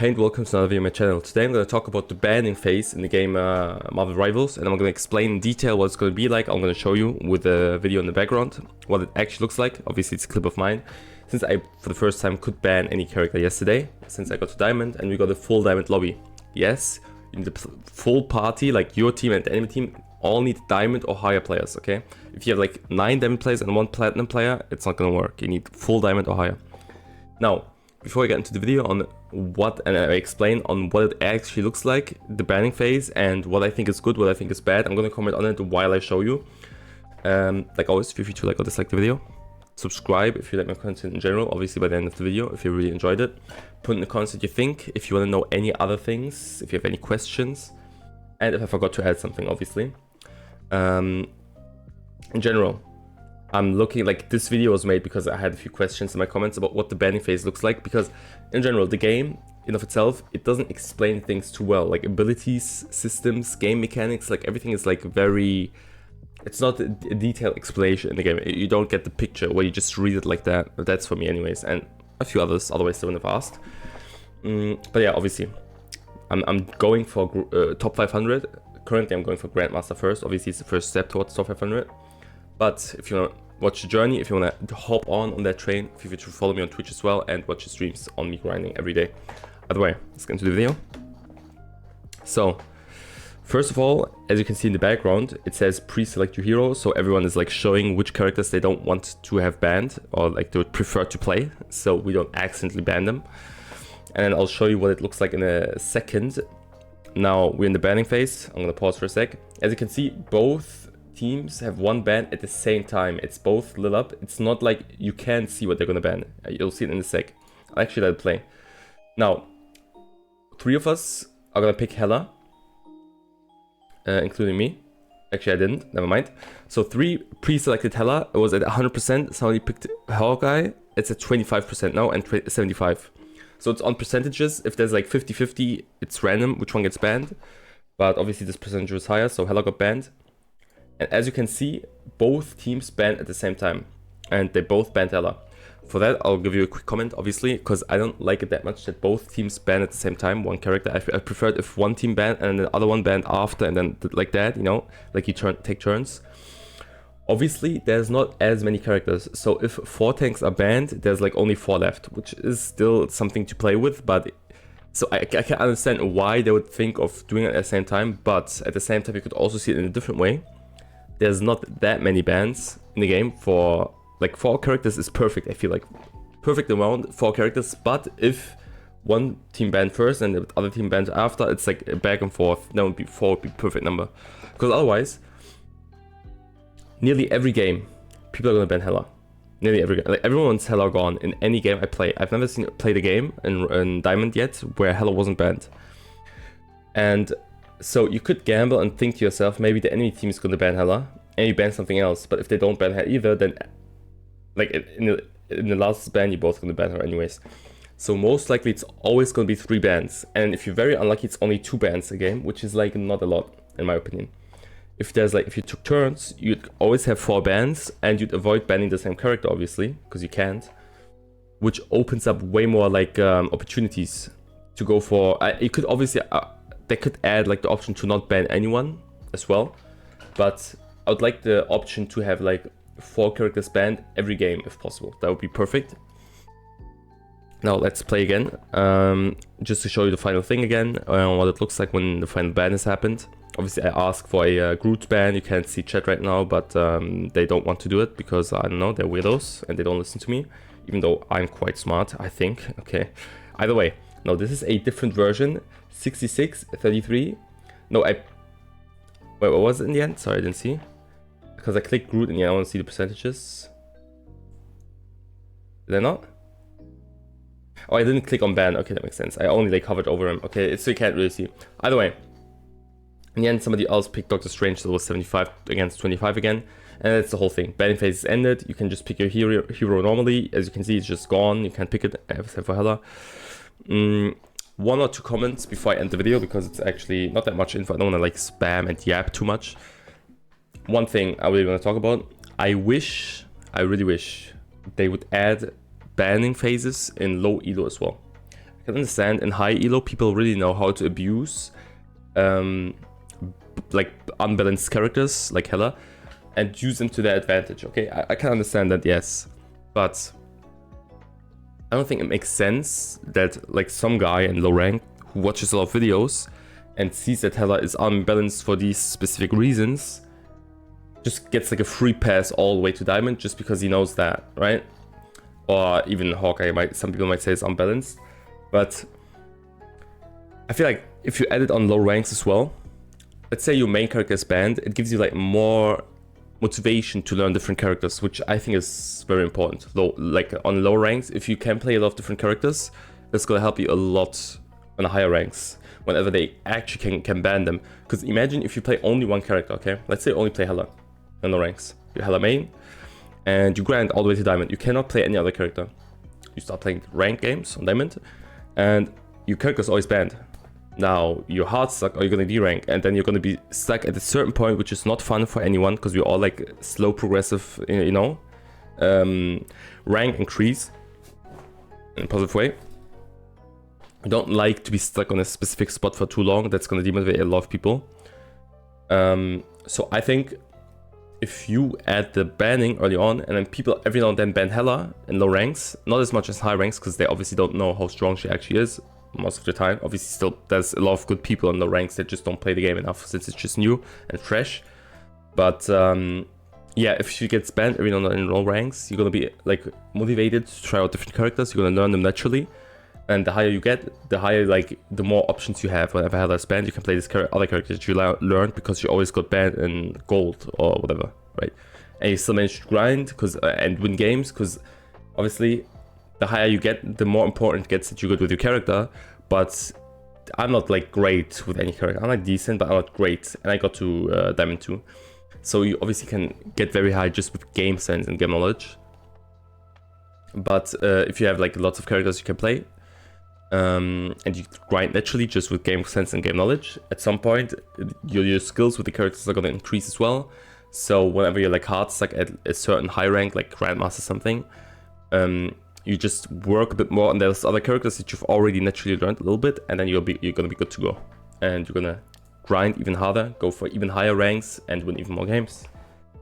Hey and welcome to another video on my channel. Today I'm going to talk about the banning phase in the game Marvel Rivals, and I'm going to explain in detail what it's going to be like. I'm going to show you with a video in the background what it actually looks like. Obviously it's a clip of mine, since I for the first time could ban any character yesterday, since I got to Diamond and we got a full Diamond lobby. Yes, in the full party, like your team and the enemy team, all need Diamond or higher players, okay? If you have like 9 Diamond players and 1 Platinum player, it's not going to work. You need full Diamond or higher. Now, before I get into the video on what, and I explain on what it actually looks like, the banning phase, and what I think is good, what I think is bad, I'm going to comment on it while I show you. Like always, feel free to like or dislike the video. Subscribe if you like my content in general, obviously by the end of the video, if you really enjoyed it. Put in the comments what you think, if you want to know any other things, if you have any questions, and if I forgot to add something, obviously. In general, I'm looking, like, this video was made because I had a few questions in my comments about what the banning phase looks like, because in general the game in of itself, it doesn't explain things too well, like abilities, systems, game mechanics, like everything is like very, it's not a detailed explanation in the game. You don't get the picture where you just read it like that. That's for me anyways, and a few others otherwise they wouldn't have asked. But yeah, obviously I'm going for top 500. Currently I'm going for Grandmaster first. Obviously it's the first step towards top 500. But if you want to watch the journey, if you want to hop on that train, feel free to follow me on Twitch as well and watch the streams on me grinding every day. Either way, let's get into the video. So, first of all, as you can see in the background, it says pre-select your hero. So everyone is like showing which characters they don't want to have banned, or like they would prefer to play, so we don't accidentally ban them. And I'll show you what it looks like in a second. Now we're in the banning phase. I'm going to pause for a sec. As you can see, both teams have one ban at the same time. It's both lit up. It's not like you can't see what they're gonna ban. You'll see it in a sec. I'll actually let it play. Now, 3 of us are gonna pick Hela, including me. Actually, I didn't. Never mind. So 3 pre-selected Hela. It was at 100%. Somebody picked Hawkeye. It's at 25% now and 75%. So it's on percentages. If there's like 50-50, it's random which one gets banned. But obviously this percentage was higher, so Hela got banned. And as you can see, both teams banned at the same time, and they both banned Hela. For that, I'll give you a quick comment, obviously, because I don't like it that much that both teams ban at the same time, one character. I preferred if one team banned and the other one banned after, and then like that, you know, like you take turns. Obviously, there's not as many characters, so if 4 tanks are banned, there's like only 4 left, which is still something to play with, but so I can understand why they would think of doing it at the same time, but at the same time, you could also see it in a different way. There's not that many bans in the game. For like 4 characters is perfect. I feel like perfect amount, 4 characters. But if one team banned first and the other team banned after, it's like a back and forth. That would be 4 would be perfect number. Because otherwise, nearly every game, people are gonna ban Hela. Nearly every game. Like everyone wants Hela gone in any game I play. I've never seen played a game in Diamond yet where Hela wasn't banned. And so you could gamble and think to yourself, maybe the enemy team is going to ban Hela, and you ban something else. But if they don't ban her either, then like in the last ban, you're both going to ban her anyways. So most likely it's always going to be 3 bans. And if you're very unlucky, it's only 2 bans a game, which is like not a lot in my opinion. If you took turns, you'd always have 4 bans, and you'd avoid banning the same character, obviously, because you can't. Which opens up way more like opportunities to go for. You could obviously. They could add like the option to not ban anyone as well, but I would like the option to have like 4 characters banned every game if possible. That would be perfect. Now let's play again, just to show you the final thing again, what it looks like when the final ban has happened. Obviously I asked for a Groot ban. You can't see chat right now, but they don't want to do it because I don't know, they're weirdos and they don't listen to me, even though I'm quite smart, I think. Okay, either way. No, this is a different version. 66, 33. No, wait, what was it in the end? Sorry, I didn't see. Because I clicked Groot and yeah, I want to see the percentages. Did I not? Oh, I didn't click on ban. Okay, that makes sense. I only like hovered over him. Okay, so you can't really see. Either way, in the end, somebody else picked Doctor Strange, so it was 75 against 25 again. And that's the whole thing. Banning phase is ended. You can just pick your hero normally. As you can see, it's just gone. You can't pick it, except for Hela. 1 or 2 comments before I end the video, because it's actually not that much info. I don't want to like spam and yap too much. One thing I really want to talk about. I really wish they would add banning phases in low elo as well. I can understand in high elo people really know how to abuse like unbalanced characters like Hela and use them to their advantage. Okay, I can understand that, yes, but I don't think it makes sense that like some guy in low rank who watches a lot of videos and sees that Hela is unbalanced for these specific reasons just gets like a free pass all the way to diamond just because he knows that, right? Or even Hawkeye, some people might say it's unbalanced, but I feel like if you add it on low ranks as well, let's say your main character is banned, it gives you like more motivation to learn different characters, which I think is very important. Though, like on low ranks, if you can play a lot of different characters, that's gonna help you a lot on the higher ranks whenever they actually can ban them. Because imagine if you play only one character, okay? Let's say you only play Hela in low ranks. You're Hela main, and you grind all the way to diamond. You cannot play any other character. You start playing ranked games on diamond, and your character is always banned. Now you're hard stuck or you're gonna derank, and then you're gonna be stuck at a certain point, which is not fun for anyone because we're all like slow progressive, you know, rank increase in a positive way. I don't like to be stuck on a specific spot for too long. That's gonna demotivate a lot of people. So I think if you add the banning early on, and then people every now and then ban Hela in low ranks, not as much as high ranks because they obviously don't know how strong she actually is most of the time. Obviously still there's a lot of good people in the ranks that just don't play the game enough since it's just new and fresh. But yeah, if she gets banned every now and then in low ranks, you're gonna be like motivated to try out different characters. You're gonna learn them naturally, and the higher you get, the higher like the more options you have. Whenever Hela is banned, you can play this other character that you learned because you always got banned in gold or whatever, right? And you still manage to grind because and win games because obviously the higher you get, the more important it gets that you're good with your character. But I'm not like great with any character. I'm like decent, but I'm not great. And I got to Diamond 2. So you obviously can get very high just with game sense and game knowledge. But if you have like lots of characters you can play, and you grind naturally just with game sense and game knowledge, at some point your skills with the characters are going to increase as well. So whenever you're like hard stuck at a certain high rank, like Grandmaster something, you just work a bit more on those other characters that you've already naturally learned a little bit, and then you're gonna be good to go. And you're gonna grind even harder, go for even higher ranks, and win even more games.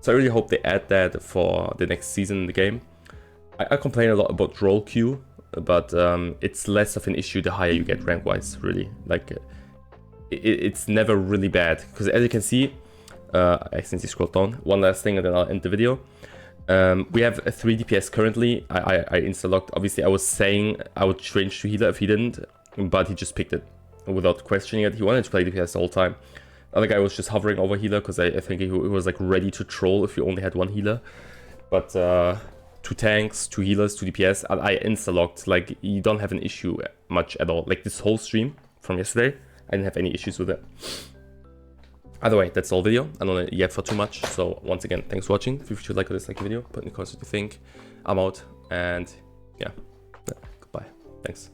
So I really hope they add that for the next season in the game. I complain a lot about roll queue, but it's less of an issue the higher you get rank-wise, really. Like, it's never really bad, because as you can see, I accidentally scrolled down. One last thing and then I'll end the video. We have a 3 DPS currently. I insta-locked. Obviously, I was saying I would change to healer if he didn't, but he just picked it without questioning it. He wanted to play DPS the whole time. The other guy was just hovering over healer because I think he was like ready to troll if you only had one healer. But 2 tanks, 2 healers, 2 DPS, I insta-locked. Like, you don't have an issue much at all. Like, this whole stream from yesterday, I didn't have any issues with it. Either way, that's the whole video. I don't want to yap for too much. So once again, thanks for watching. If you like or dislike the video, put in the comments what you think. I'm out, and yeah, goodbye. Thanks.